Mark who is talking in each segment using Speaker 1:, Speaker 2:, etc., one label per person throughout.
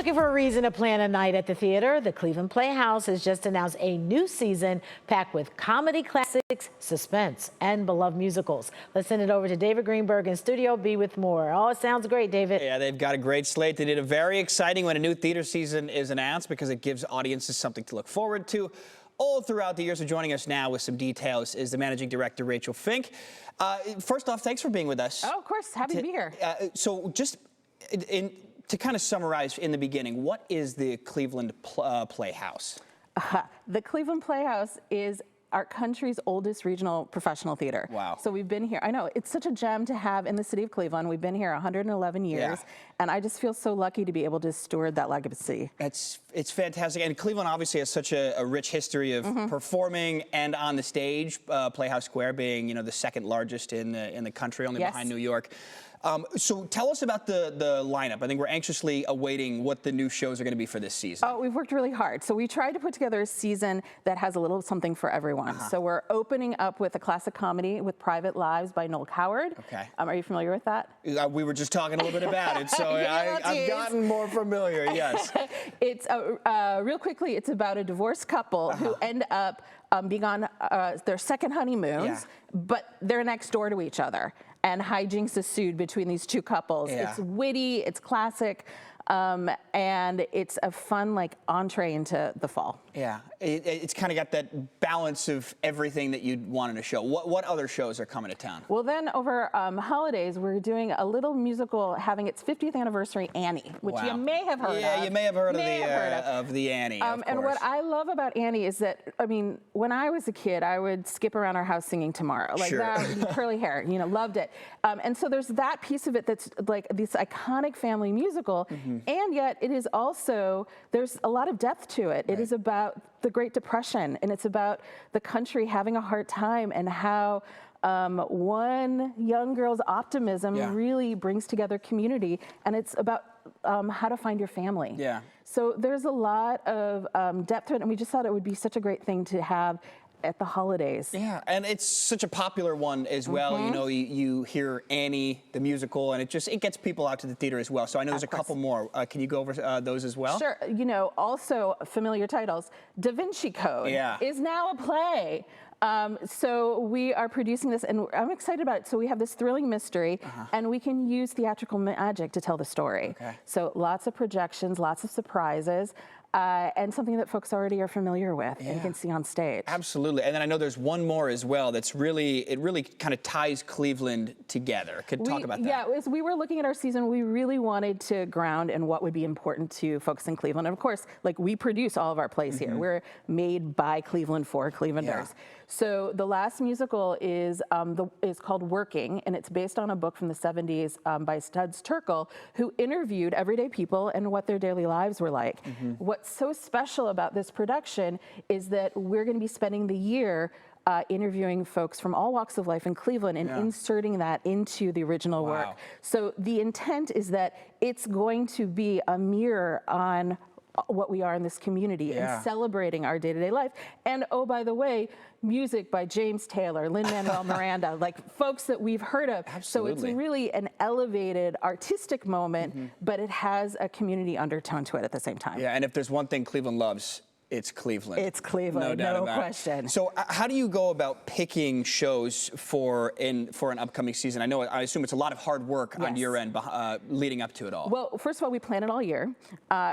Speaker 1: looking for a reason to plan a night at the theater? The Cleveland Playhouse has just announced a new season packed with comedy classics, suspense, and beloved musicals. Let's send it over to David Greenberg in Studio B with more. Oh, it sounds great, David.
Speaker 2: Yeah, they've got a great slate. They did a very exciting when a new theater season is announced because it gives audiences something to look forward to all throughout the year. So joining us now with some details is the managing director, Rachel Fink. First off, thanks for being with us.
Speaker 3: Oh, of course. Happy to be here.
Speaker 2: So just to kind of summarize in the beginning, what is the Cleveland Playhouse?
Speaker 3: The Cleveland Playhouse is our country's oldest regional professional theater.
Speaker 2: Wow.
Speaker 3: So we've been here. I know, it's such a gem to have in the city of Cleveland. We've been here 111 years, and I just feel so lucky to be able to steward that legacy.
Speaker 2: It's fantastic. And Cleveland obviously has such a rich history of performing and on the stage, Playhouse Square being, you know, the second largest in the country, only behind New York. So tell us about the lineup. I think we're anxiously awaiting what the new shows are going to be for this season.
Speaker 3: Oh, we've worked really hard. So we tried to put together a season that has a little something for everyone. So we're opening up with a classic comedy with Private Lives by Noel Coward.
Speaker 2: Okay.
Speaker 3: Are you familiar with that?
Speaker 2: We were just talking a little bit about it, so I've gotten more familiar, yes.
Speaker 3: It's, real quickly, it's about a divorced couple who end up being on their second honeymoons, but they're next door to each other. And hijinks ensued between these two couples. It's witty, it's classic, and it's a fun, like, entree into the fall.
Speaker 2: Yeah, it's kind of got that balance of everything that you'd want in a show. What other shows are coming to town?
Speaker 3: Well, then over holidays, we're doing a little musical having its 50th anniversary, Annie, which you may have heard of.
Speaker 2: Yeah, you may have heard of the Annie, of course.
Speaker 3: And what I love about Annie is that, I mean, when I was a kid, I would skip around our house singing Tomorrow. Like that, curly hair, you know, loved it. And so there's that piece of it that's like this iconic family musical, and yet it is also, there's a lot of depth to it. It is about the Great Depression, and it's about the country having a hard time and how one young girl's optimism really brings together community, and it's about how to find your family.
Speaker 2: Yeah.
Speaker 3: So there's a lot of depth to it, and we just thought it would be such a great thing to have at the holidays.
Speaker 2: Yeah, and it's such a popular one as well. You know, you hear Annie, the musical, and it gets people out to the theater as well. So I know there's a couple more. Can you go over those as well?
Speaker 3: Sure. You know, also familiar titles. Da Vinci Code is now a play. So we are producing this, and I'm excited about it. So we have this thrilling mystery, and we can use theatrical magic to tell the story. So lots of projections, lots of surprises. And something that folks already are familiar with and can see on stage.
Speaker 2: Absolutely. And then I know there's one more as well that's really kind of ties Cleveland together. Could talk about that.
Speaker 3: Yeah, as we were looking at our season, we really wanted to ground in what would be important to folks in Cleveland. And of course, like, we produce all of our plays here. We're made by Cleveland for Clevelanders. So the last musical is called Working, and it's based on a book from the 70s by Studs Terkel, who interviewed everyday people and what their daily lives were like. What's so special about this production is that we're going to be spending the year interviewing folks from all walks of life in Cleveland and inserting that into the original work. So the intent is that it's going to be a mirror on what we are in this community and celebrating our day-to-day life. And oh, by the way, music by James Taylor, Lin-Manuel Miranda, like folks that we've heard of. So it's really an elevated artistic moment, but it has a community undertone to it at the same time.
Speaker 2: Yeah, and if there's one thing Cleveland loves, it's Cleveland.
Speaker 3: It's Cleveland, no question.
Speaker 2: So how do you go about picking shows for an upcoming season? I assume it's a lot of hard work on your end leading up to it all.
Speaker 3: Well, first of all, we plan it all year.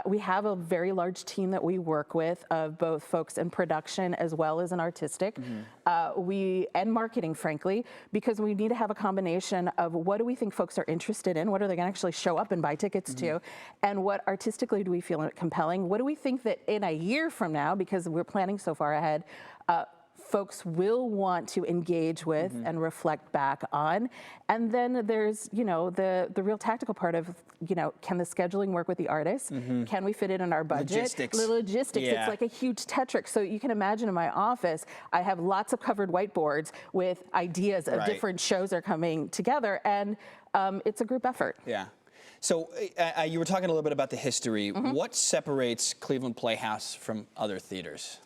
Speaker 3: We have a very large team that we work with of both folks in production as well as in artistic. And marketing, frankly, because we need to have a combination of what do we think folks are interested in, what are they going to actually show up and buy tickets to, and what artistically do we feel compelling, what do we think that in a year from now, because we're planning so far ahead, folks will want to engage with and reflect back on. And then there's, you know, the real tactical part of, you know, can the scheduling work with the artists? Can we fit it in our budget?
Speaker 2: Logistics.
Speaker 3: The logistics, it's like a huge Tetris. So you can imagine in my office, I have lots of covered whiteboards with ideas of different shows are coming together, and it's a group effort.
Speaker 2: Yeah. So you were talking a little bit about the history. What separates Cleveland Playhouse from other theaters?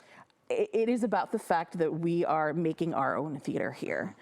Speaker 3: It is about the fact that we are making our own theater here.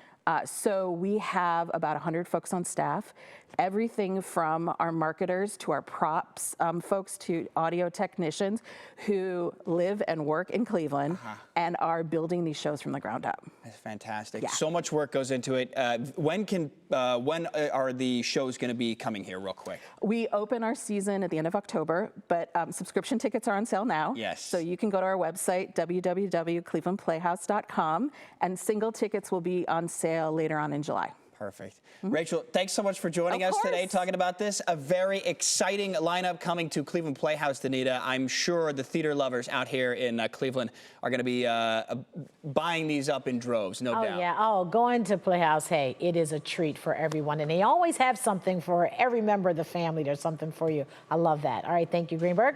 Speaker 3: So we have about 100 folks on staff. everything from our marketers to our props folks to audio technicians who live and work in Cleveland and are building these shows from the ground up.
Speaker 2: That's fantastic.
Speaker 3: Yeah.
Speaker 2: So much work goes into it. When are the shows going to be coming here, real quick?
Speaker 3: We open our season at the end of October, but subscription tickets are on sale now.
Speaker 2: Yes.
Speaker 3: So you can go to our website, www.clevelandplayhouse.com, and single tickets will be on sale later on in July.
Speaker 2: Perfect. Rachel, thanks so much for joining us today, talking about this. A very exciting lineup coming to Cleveland Playhouse, Danita. I'm sure the theater lovers out here in Cleveland are going to be buying these up in droves, no doubt.
Speaker 1: Oh, yeah. Oh, going to Playhouse, hey, it is a treat for everyone. And they always have something for every member of the family. There's something for you. I love that. All right, thank you, Greenberg.